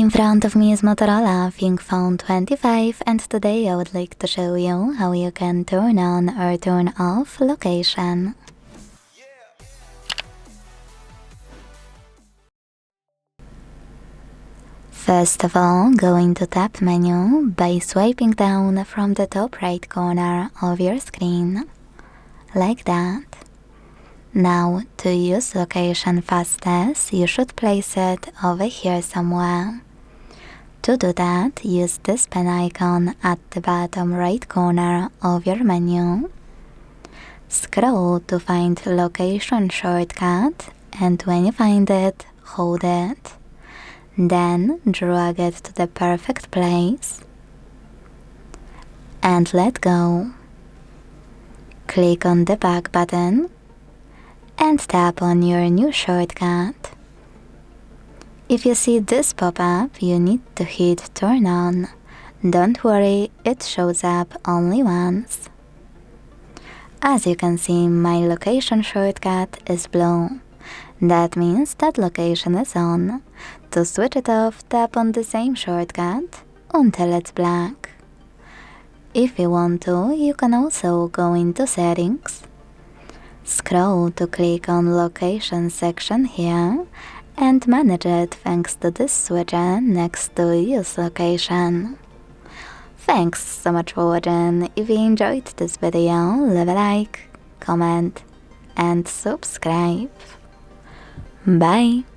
In front of me is Motorola ThinkPhone 25, and today I would like to show you how you can turn on or turn off location. First of all, go into Tap menu by swiping down from the top right corner of your screen, like that. Now, to use location fastest, you should place it over here somewhere. To do that, use this pen icon at the bottom right corner of your menu. Scroll to find location shortcut, and when you find it, hold it. Then drag it to the perfect place and let go. Click on the back button and tap on your new shortcut. If you see this pop up, you need to hit turn on. Don't worry, it shows up only once. As you can see, my location shortcut is blue. That means that location is on. To switch it off, tap on the same shortcut until it's black. If you want to, you can also go into settings. Scroll to click on location section here and manage it thanks to this switcher next to use location. Thanks so much for watching. If you enjoyed this video, leave a like, comment and subscribe. Bye!